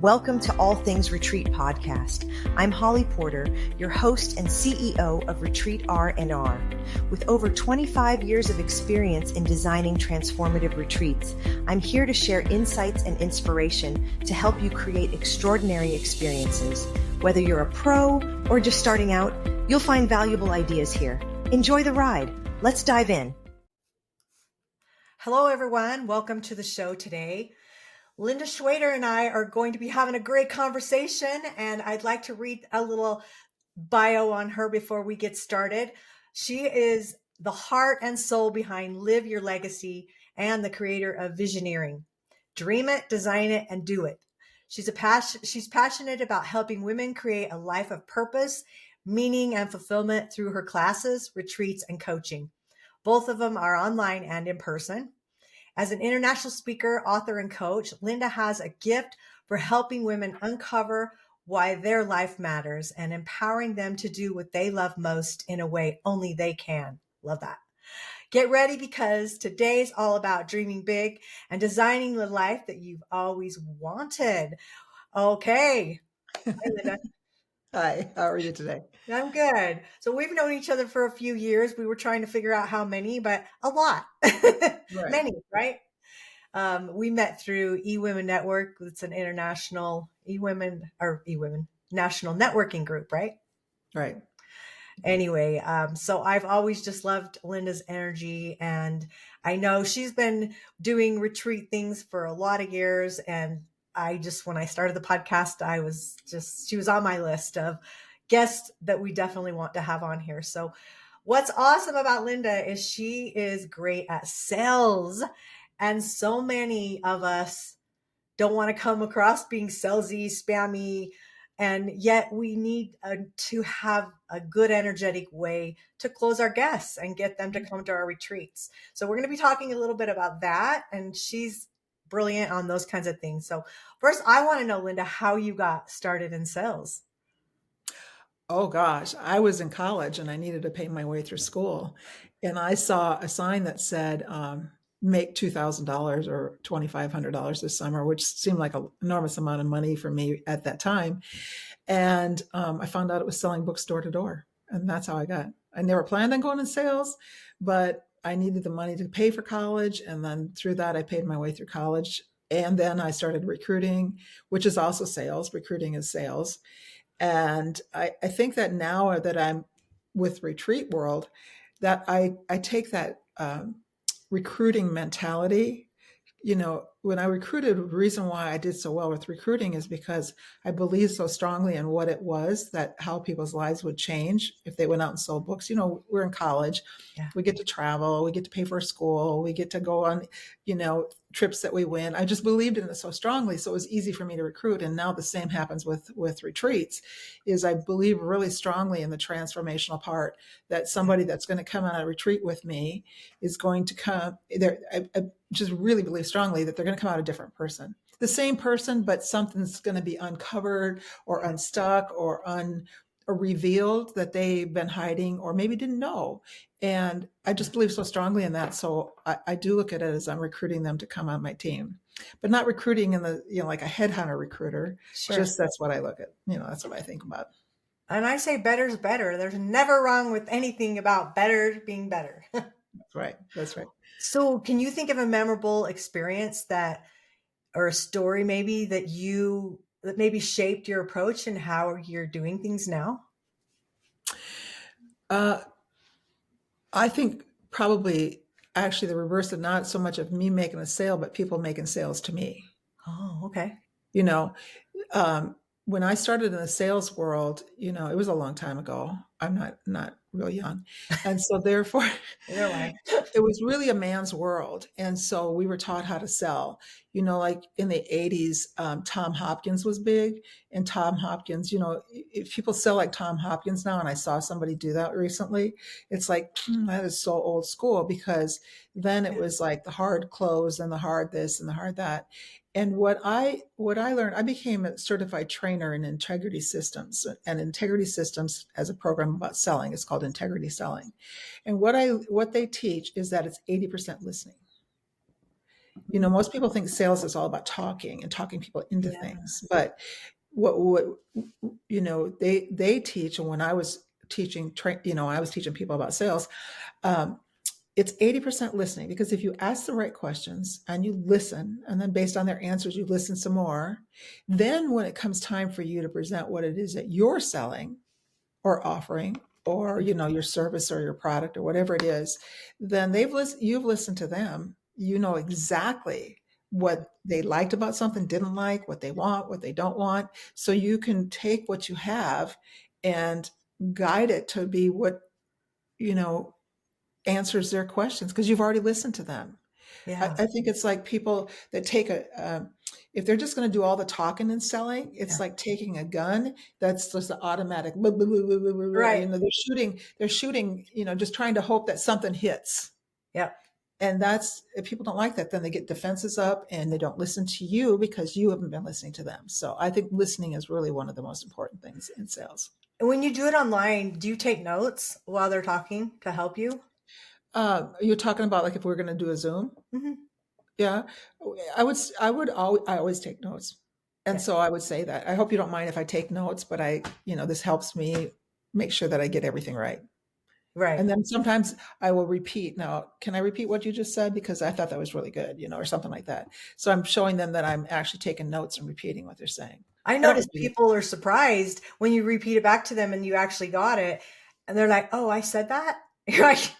Welcome to All Things Retreat podcast. I'm Holly Porter, your host and CEO of Retreat R&R. With over 25 years of experience in designing transformative retreats, I'm here to share insights and inspiration to help you create extraordinary experiences. Whether you're a pro or just starting out, you'll find valuable ideas here. Enjoy the ride. Let's dive in. Hello, everyone. Welcome to the show today. Linda Schwader and I are going to be having a great conversation, and I'd like to read a little bio on her before we get started. She is the heart and soul behind Live Your Legacy and the creator of Visioneering. Dream it, design it, and do it. She's passionate about helping women create a life of purpose, meaning, and fulfillment through her classes, retreats, and coaching. Both of them are online and in person. As an international speaker, author, and coach, Linda has a gift for helping women uncover why their life matters and empowering them to do what they love most in a way only they can. Love that. Get ready, because today's all about dreaming big and designing the life that you've always wanted. Okay. Hi, Linda. Hi, how are you today? I'm good. So we've known each other for a few years. We were trying to figure out how many, but a lot. Right. Many, right? We met through eWomen Network. It's an international national networking group, right? Right. Anyway, so I've always just loved Linda's energy, and I know she's been doing retreat things for a lot of years. And when I started the podcast, she was on my list of guests that we definitely want to have on here. So what's awesome about Linda is she is great at sales. And so many of us don't want to come across being salesy, spammy, and yet we need to have a good, energetic way to close our guests and get them to come to our retreats. So we're going to be talking a little bit about that, and she's brilliant on those kinds of things. So first, I want to know, Linda, how you got started in sales. Oh gosh, I was in college and I needed to pay my way through school. And I saw a sign that said, make $2,000 or $2,500 this summer, which seemed like an enormous amount of money for me at that time. And I found out it was selling books door to door. And that's how I never planned on going in sales, but I needed the money to pay for college. And then through that, I paid my way through college. And then I started recruiting, which is also sales. Recruiting is sales. And I think that now that I'm with Retreat World, that I take that recruiting mentality. You know, when I recruited, the reason why I did so well with recruiting is because I believed so strongly in what it was, that how people's lives would change if they went out and sold books. You know, we're in college, We get to travel, we get to pay for school, we get to go on, trips that we win. I just believed in it so strongly. So it was easy for me to recruit. And now the same happens with retreats, is I believe really strongly in the transformational part, that somebody that's going to come on a retreat with me is going to come there. I just really believe strongly that they're going to come out a different person, the same person, but something's going to be uncovered or unstuck or revealed that they've been hiding or maybe didn't know. And I just believe so strongly in that. So I do look at it as I'm recruiting them to come on my team, but not recruiting in the, like a headhunter recruiter. Sure. Just that's what I look at. That's what I think about. And I say better's better. There's never wrong with anything about better being better. That's right. That's right. So can you think of a memorable experience or a story maybe that maybe shaped your approach and how you're doing things now? I think probably actually the reverse of, not so much of me making a sale, but people making sales to me. Oh, okay. When I started in the sales world, it was a long time ago. I'm not real young. And so therefore, it was really a man's world. And so we were taught how to sell, like in the 80s, Tom Hopkins was big. And Tom Hopkins, if people sell like Tom Hopkins now, and I saw somebody do that recently, it's like, that is so old school, because then it was like the hard close and the hard this and the hard that. And what I learned, I became a certified trainer in integrity systems, and integrity systems as a program about selling. It's called Integrity Selling. And what they teach is that it's 80% listening. Most people think sales is all about talking and talking people into Yeah. things, but what they teach, and when I was teaching, I was teaching people about sales. Um, it's 80% listening, because if you ask the right questions and you listen, and then based on their answers, you listen some more, then when it comes time for you to present what it is that you're selling or offering, or your service or your product or whatever it is, then you've listened to them. You know exactly what they liked about something, didn't like, what they want, what they don't want. So you can take what you have and guide it to be what you know answers their questions, because you've already listened to them. Yeah. I think it's like people that take if they're just going to do all the talking and selling, it's Yeah. like taking a gun that's just the automatic, blah, blah, blah, blah, blah, blah, blah. Right. They're shooting, just trying to hope that something hits. Yep. And if people don't like that, then they get defenses up and they don't listen to you because you haven't been listening to them. So I think listening is really one of the most important things in sales. And when you do it online, do you take notes while they're talking to help you? You're talking about like if we're going to do a Zoom. Hmm. Yeah, I always take notes. And Yeah. so I would say that I hope you don't mind if I take notes, but this helps me make sure that I get everything right. Right. And then sometimes I will repeat. Now, can I repeat what you just said? Because I thought that was really good, or something like that. So I'm showing them that I'm actually taking notes and repeating what they're saying. I I don't notice repeat it. people are surprised when you repeat it back to them and you actually got it. And they're like, oh, I said that? You're like,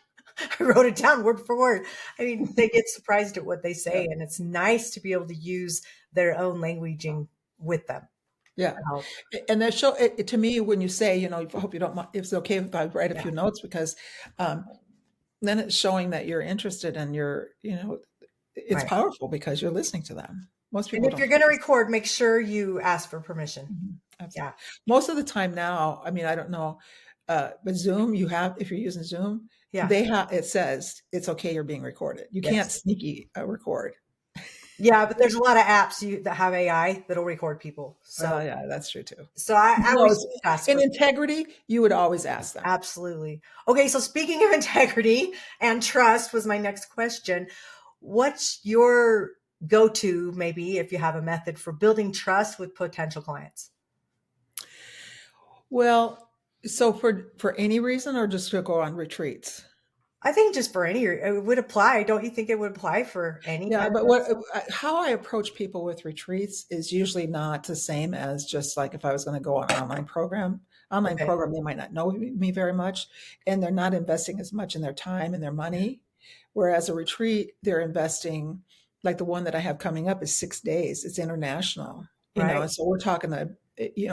I wrote it down word for word. I mean, they get surprised at what they Yeah. say. And it's nice to be able to use their own languaging with them Yeah. to help. And that show it to me when you say, I hope you don't mind if it's okay if I write a Yeah. few notes, because um, then it's showing that you're interested and it's Right. powerful because you're listening to them. Most And people if don't you're going to focus. record, make sure you ask for permission. Absolutely. Yeah. Most of the time now, I mean, I don't know, but Zoom, if you're using Zoom, Yeah. it says it's okay, you're being recorded. You can't Yes. sneaky record. Yeah. But there's a lot of apps that have AI that'll record people. So, Well, yeah, that's true too. I No, always ask in for integrity, you would always ask them. absolutely. Okay, so speaking of integrity and trust was my next question. What's your go-to, maybe if you have a method for building trust with potential clients? Well, so for any reason, or just to go on retreats? I think just for any, it would apply. Don't you think it would apply for any Yeah, kind but of how I approach people with retreats is usually not the same as just like if I was going to go on an online program. Online Okay, program, they might not know me very much, and they're not investing as much in their time and their money. Whereas a retreat, they're investing, like the one that I have coming up is 6 days. It's international, right? and so we're talking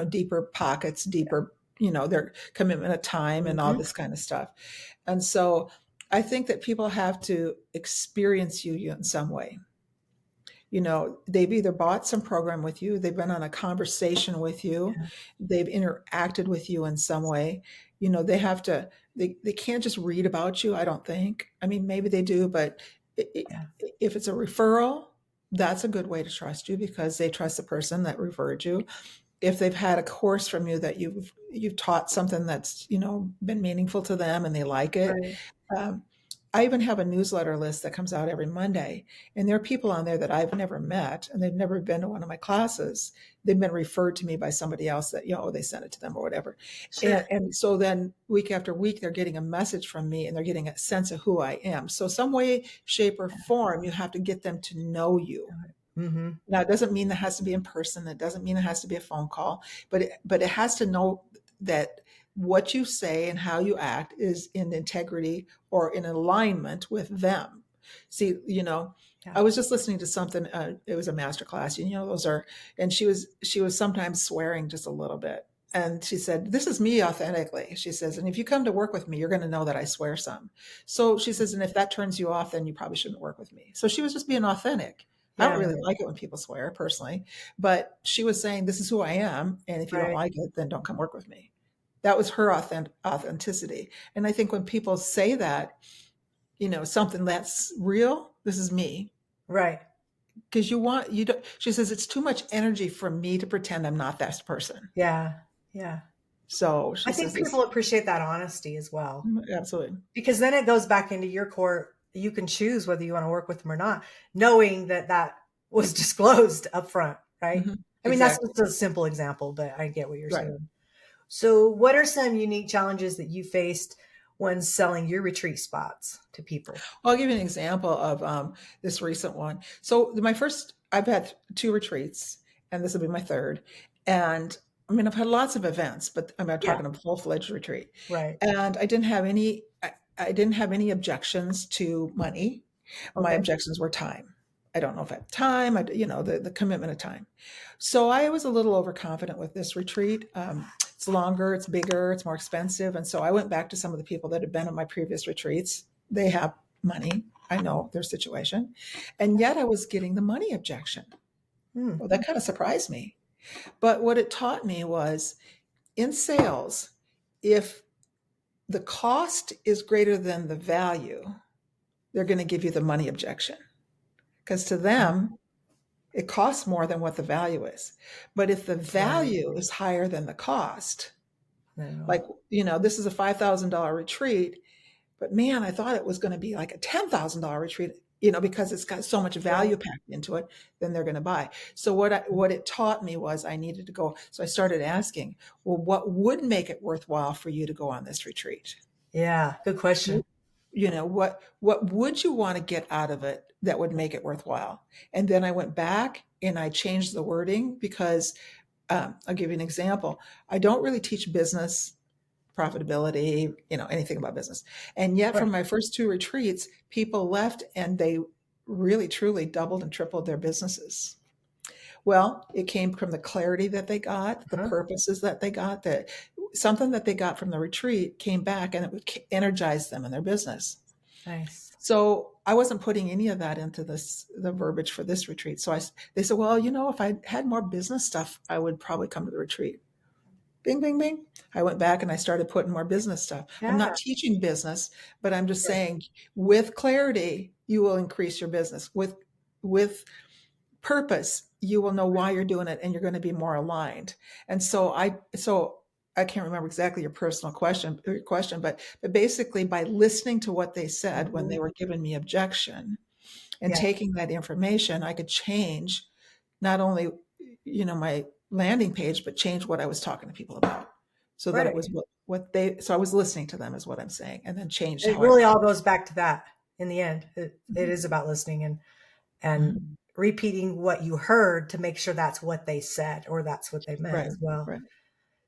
deeper pockets, deeper, their commitment of time and all Hmm. this kind of stuff. And so I think that people have to experience you in some way. They've either bought some program with you, they've been on a conversation with you, Yeah, they've interacted with you in some way. They have to, they can't just read about you, I don't think. I mean, maybe they do, but yeah, if it's a referral, that's a good way to trust you because they trust the person that referred you. If they've had a course from you that you've taught something that's been meaningful to them and they like it. right. um, I even have a newsletter list that comes out every Monday, and there are people on there that I've never met and they've never been to one of my classes. They've been referred to me by somebody else that they sent it to them or whatever. Sure. And so then week after week they're getting a message from me and they're getting a sense of who I am. So some way, shape, or form, you have to get them to know you. Hmm. Now, it doesn't mean that has to be in person. It doesn't mean it has to be a phone call, but it has to know that what you say and how you act is in integrity or in alignment with them. See, Yeah. I was just listening to something. It was a master class. Those are, and she was sometimes swearing just a little bit. And she said, "This is me authentically." She says, "And if you come to work with me, you're going to know that I swear some." So she says, "And if that turns you off, then you probably shouldn't work with me." So she was just being authentic. I don't Yeah. really like it when people swear personally, but she was saying, "This is who I am. And if you don't Right. like it, then don't come work with me." That was her authenticity. And I think when people say that, something that's real, this is me. Right. Because you don't, she says, "It's too much energy for me to pretend I'm not that person." Yeah. Yeah. So I she think says this, people appreciate that honesty as well, absolutely. because then it goes back into your core you can choose whether you want to work with them or not, knowing that that was disclosed up front, right? Hmm. I mean, that's Exactly. just a simple example, but I get what you're Right. saying. So, what are some unique challenges that you faced when selling your retreat spots to people? I'll give you an example of this recent one. So I've had two retreats, and this will be my third. And I mean, I've had lots of events, but I'm Yeah, talking a full-fledged retreat. right. And I didn't have any objections to money. My Okay. objections were time. I don't know if I have time, the commitment of time. So I was a little overconfident with this retreat. It's longer, it's bigger, it's more expensive. And so I went back to some of the people that had been at my previous retreats. They have money. I know their situation. And yet I was getting the money objection. Hmm. Well, that kind of surprised me. But what it taught me was in sales, if the cost is greater than the value, they're going to give you the money objection. Because to them, it costs more than what the value is. But if the Right. value is higher than the cost, No. like, this is a $5,000 retreat, but man, I thought it was going to be like a $10,000 retreat, because it's got so much Right. value packed into it, then they're going to buy. So what it taught me was I needed to go. So I started asking, well, what would make it worthwhile for you to go on this retreat? Yeah. Good question. What would you want to get out of it that would make it worthwhile? And then I went back and I changed the wording because I'll give you an example. I don't really teach business profitability, anything about business. And yet Right. from my first two retreats, people left and they really truly doubled and tripled their businesses. Well, it came from the clarity that they got, the Huh? purposes that they got, that something that they got from the retreat came back and it would energize them in their business. Nice. So I wasn't putting any of that into the verbiage for this retreat. So they said, well, if I had more business stuff, I would probably come to the retreat. Bing, bing, bing. I went back and I started putting more business stuff. I'm Yeah. not teaching business, but I'm just Right. saying with clarity, you will increase your business. With purpose, you will know why you're doing it and you're going to be more aligned. And so I can't remember exactly your question, but basically by listening to what they said when Mhm. they were giving me objection and Yeah. taking that information, I could change not only, my landing page, but change what I was talking to people about so that it Right. was so I was listening to them is what I'm saying, and then changed It how I really all market. goes back to that in the end. It Mhm. is about listening and Mhm. repeating what you heard to make sure that's what they said or that's what they meant Right, as well. right.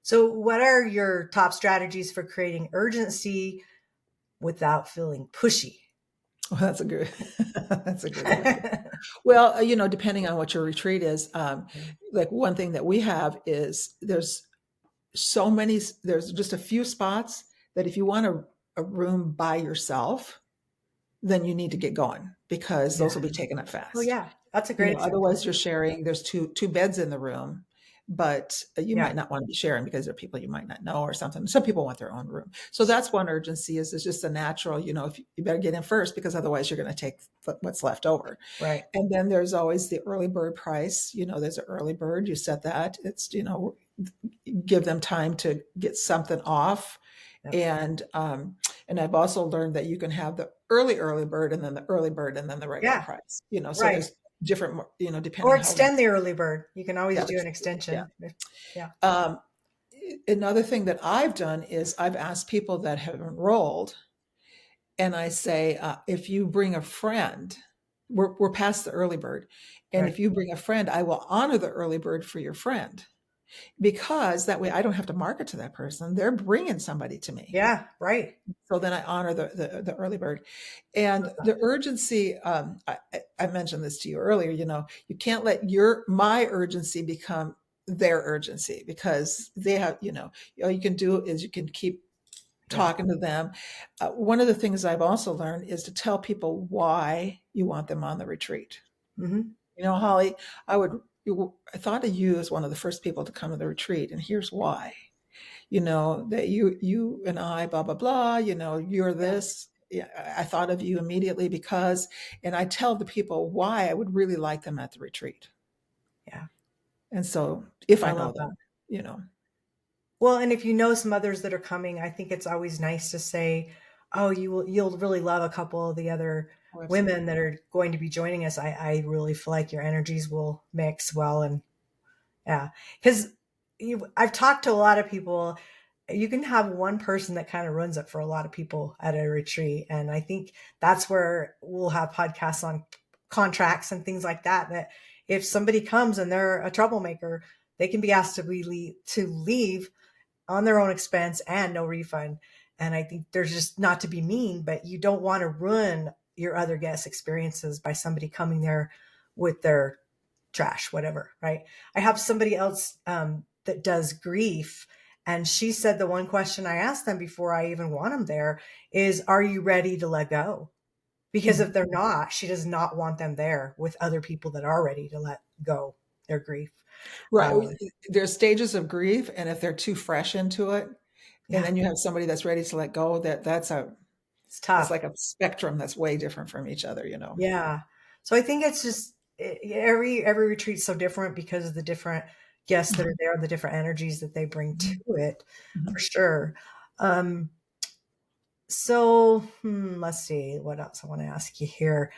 So, what are your top strategies for creating urgency without feeling pushy? Well, that's a good that's a good one. Well, depending on what your retreat is, like one thing that we have is there's just a few spots that if you want a room by yourself, then you need to get going because those Yeah. will be taken up Oh, fast. yeah. That's a great example. Otherwise you're sharing, there's two beds in the room, but you Yeah. might not want to be sharing because there are people you might not know or something. Some people want their own room. So that's one urgency is just a natural, if you better get in first because otherwise you're going to take what's left over. Right. And then there's always the early bird price. There's an early bird. You set that. It's, give them time to get something off. Yep. And I've also learned that you can have the early bird and then the early bird and then the regular Yeah. price. So Right. there's different, Or depending how. extend the early bird. You can always Yeah, do an yeah. extension. Yeah. Um, Another thing that I've done is I've asked people that have enrolled, and I say, if you bring a friend, we're past the early bird, and Right. if you bring a friend, I will honor the early bird for your friend because that way I don't have to market to that person. They're bringing somebody to me. Yeah. Right. So then I honor the early bird. And the urgency, I mentioned this to you earlier, you can't let my urgency become their urgency because they have, all you can do is you can keep Yeah. talking to them. One of the things I've also learned is to tell people why you want them on the retreat. Hmm. Holly, I thought of you as one of the first people to come to the retreat, and here's why. That you and I, blah, blah, blah, you're Yeah. this. Yeah, I thought of you immediately because, and I tell the people why I would really like them at the retreat. Yeah. And so if I I know love that. them, you know, Well, and if you know some others that are coming, I think it's always nice to say, Oh, you'll really love a couple of the other Oh, women absolutely. that are going to be joining us. I really feel like your energies will mix well, and yeah, because I've talked to a lot of people. You can have one person that kind of runs it for a lot of people at a retreat, and I think that's where we'll have podcasts on contracts and things like that. That if somebody comes and they're a troublemaker, they can be asked to leave on their own expense and no refund. And I think there's just not to be mean, but you don't want to ruin your other guest experiences by somebody coming there with their trash, whatever, right? I have somebody else that does grief. And she said the one question I asked them before I even want them there is, are you ready to let go? Because if Mhm. they're not, she does not want them there with other people that are ready to let go their grief. Right. Um, There's stages of grief, and if they're too fresh into it, and yeah, then you have somebody that's ready to let go, it's that's tough. like a spectrum that's way different from each other, you know. Yeah. So I think it's just every retreat's so different because of the different guests that are Mhm, there and the different energies that they bring to mhm, it, for mhm. sure. Um, so let's see what else I want to ask you here.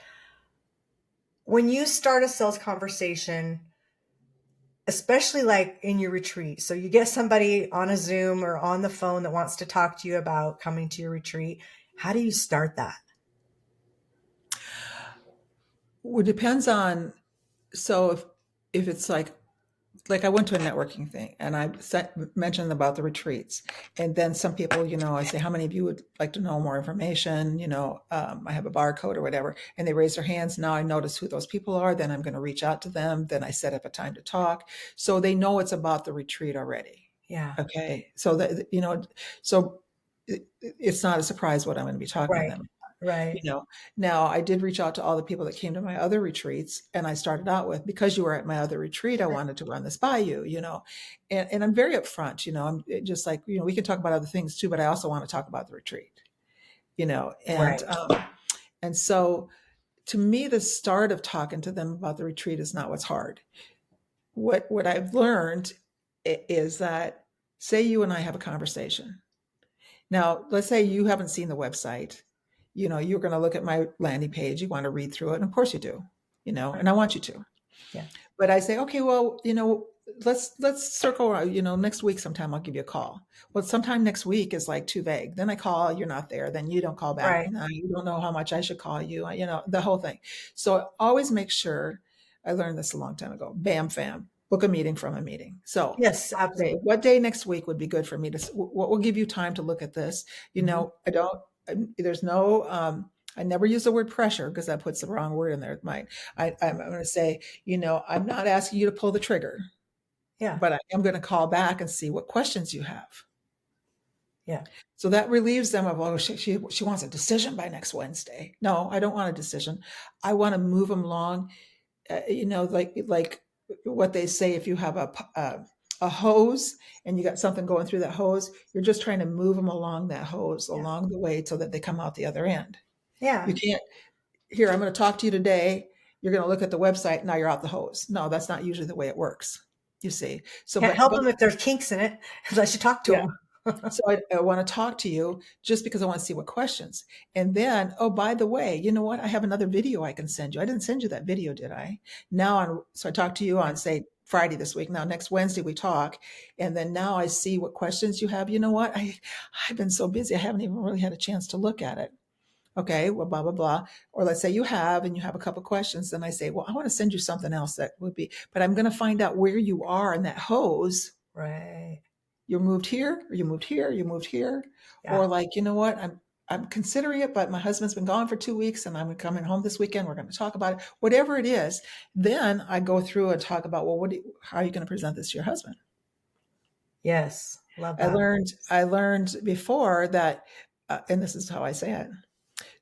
When you start a sales conversation, especially like in your retreat, so you get somebody on a Zoom or on the phone that wants to talk to you about coming to your retreat, how do you start that? Well, it depends on, so if it's like I went to a networking thing and mentioned about the retreats. And then some people, I say, how many of you would like to know more information? I have a barcode or whatever. And they raise their hands. Now I notice who those people are. Then I'm going to reach out to them. Then I set up a time to talk. So they know it's about the retreat already. Yeah. Okay. So so it's not a surprise what I'm going to be talking to Right. them. Right. you know Now I did reach out to all the people that came to my other retreats, and I started out with, because you were at my other retreat, I wanted to run this by you. And I'm very upfront. I'm just like, we can talk about other things too, but I also want to talk about the retreat. you know and Right. um and so, to me, the start of talking to them about the retreat is not what's hard. What I've learned is that, say you and I have a conversation. Now, let's say you haven't seen the website. You're going to look at my landing page. You want to read through it. And of course you do, and I want you to. Yeah. But I say, okay, well, let's circle around, next week sometime I'll give you a call. Well, sometime next week is like too vague. Then I call, you're not there. Then you don't call back. Right. Now you don't know how much I should call you, the whole thing. So always make sure, I learned this a long time ago, bam, fam, book a meeting from a meeting. So Yes, okay, absolutely. what day next week would be good for me what will give you time to look at this? Mhm. I don't, there's no, I never use the word pressure because that puts the wrong word in there. I'm going to say, I'm not asking you to pull the trigger, Yeah. but I am going to call back and see what questions you have. Yeah. So that relieves them of, oh, she wants a decision by next Wednesday. No, I don't want a decision. I want to move them along. Like what they say, if you have a hose and you got something going through that hose, you're just trying to move them along that hose Yeah. along the way so that they come out the other end. Yeah. You can't, here, I'm going to talk to you today. You're going to look at the website. Now you're out the hose. No, that's not usually the way it works. You see. So, Can't help them if there's kinks in it unless you talk to yeah. them. So I want to talk to you just because I want to see what questions. And then, oh, by the way, you know what? I have another video I can send you. I didn't send you that video, did I? So I talked to you on, Yeah. say, Friday this week. Now, next Wednesday we talk. And then now I see what questions you have. You know what? I've been so busy. I haven't even really had a chance to look at it. Okay, well, blah, blah, blah. Or let's say you have, and you have a couple questions. Then I say, well, I want to send you something else that would be, but I'm going to find out where you are in that hose. Right. You moved here, or you moved here, you moved here. Yeah. Or like, you know what, I'm considering it, but my husband's been gone for 2 weeks and I'm coming home this weekend. We're going to talk about it, whatever it is. Then I go through and talk about, well, how are you going to present this to your husband? Yes. Love I that. learned, I learned before that, and this is how I say it.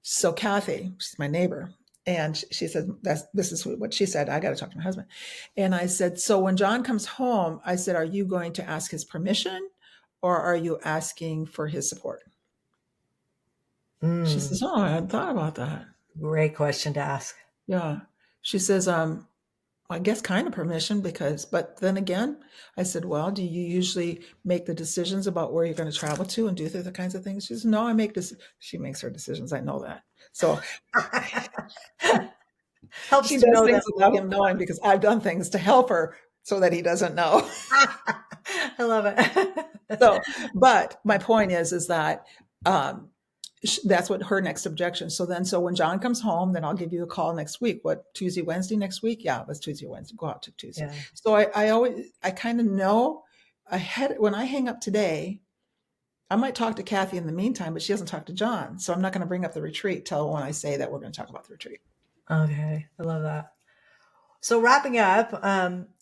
So Kathy, she's my neighbor, and she said, this is what she said. I got to talk to my husband. And I said, so when John comes home, I said, are you going to ask his permission or are you asking for his support? She Mm, says, oh, I hadn't thought about that. great question to ask. Yeah. She says, I guess kind of permission but then again, I said, well, do you usually make the decisions about where you're going to travel to and do the kinds of things? She says, no, she makes her decisions. I know that. So Helps she to does know things that. without him knowing because I've done things to help her so that he doesn't know. I love it. So, but my point is that, that's what her next objection. So when John comes home, then I'll give you a call next week. What, Tuesday, Wednesday next week? Yeah, it was Tuesday, Wednesday. Go out to Tuesday. Yeah. So I kind of know ahead when I hang up today. I might talk to Kathy in the meantime, but she hasn't talked to John. So I'm not going to bring up the retreat till when I say that we're going to talk about the retreat. Okay. I love that. So wrapping up,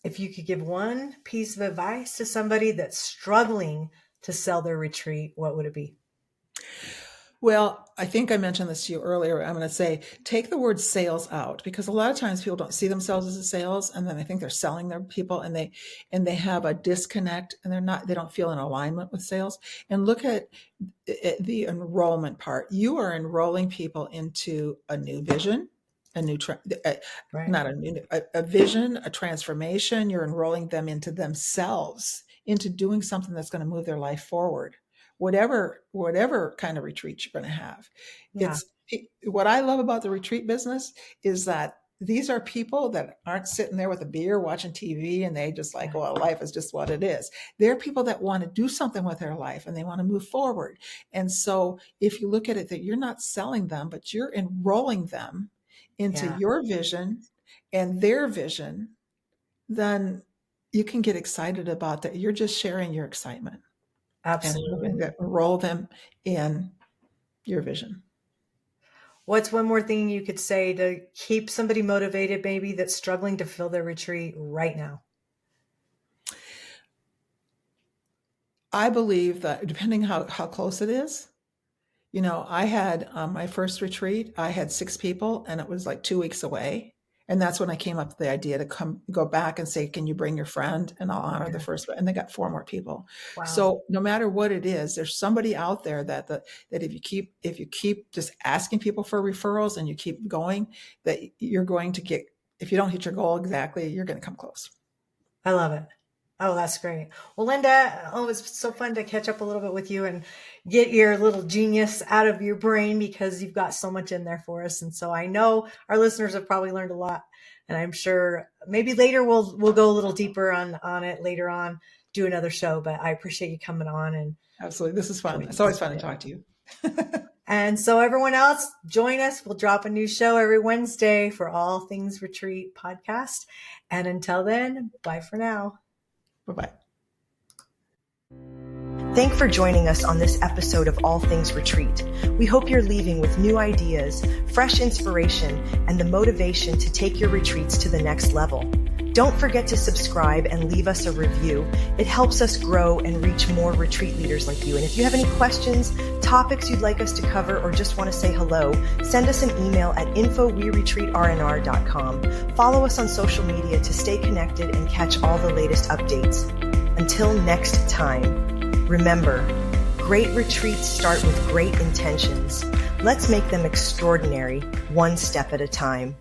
if you could give one piece of advice to somebody that's struggling to sell their retreat, what would it be? Well, I think I mentioned this to you earlier. I'm going to say, take the word sales out, because a lot of times people don't see themselves as a sales, and then I think they're selling their people, and they have a disconnect, and they don't feel in alignment with sales. And look at the enrollment part. You are enrolling people into a new vision, a vision, a transformation. You're enrolling them into themselves, into doing something that's going to move their life forward. Whatever kind of retreat you're going to have. Yeah. What I love about the retreat business is that these are people that aren't sitting there with a beer watching TV and they just like, well, life is just what it is. They're people that want to do something with their life and they want to move forward. And so if you look at it that you're not selling them, but you're enrolling them into your vision and their vision, then you can get excited about that. You're just sharing your excitement. Absolutely. And enroll them in your vision. What's one more thing you could say to keep somebody motivated, maybe that's struggling to fill their retreat right now? I believe that depending how close it is, I had my first retreat, I had 6 people and it was like 2 weeks away. And that's when I came up with the idea to go back and say, can you bring your friend? And I'll honor the first one. And they got 4 more people. Wow. So no matter what it is, there's somebody out there that if you keep just asking people for referrals and you keep going, that you're going to get, if you don't hit your goal exactly, you're going to come close. I love it. Oh, that's great. Well, Linda, it's so fun to catch up a little bit with you and get your little genius out of your brain, because you've got so much in there for us. And so I know our listeners have probably learned a lot, and I'm sure maybe later we'll go a little deeper on it later on, do another show, but I appreciate you coming on. And absolutely. This is fun. It's always fun to talk to you. And so everyone else, join us. We'll drop a new show every Wednesday for All Things Retreat podcast. And until then, bye for now. Bye-bye. Thanks for joining us on this episode of All Things Retreat. We hope you're leaving with new ideas, fresh inspiration, and the motivation to take your retreats to the next level. Don't forget to subscribe and leave us a review. It helps us grow and reach more retreat leaders like you. And if you have any questions, topics you'd like us to cover, or just want to say hello, send us an email at info@weretreatrnr.com. Follow us on social media to stay connected and catch all the latest updates. Until next time, remember, great retreats start with great intentions. Let's make them extraordinary, one step at a time.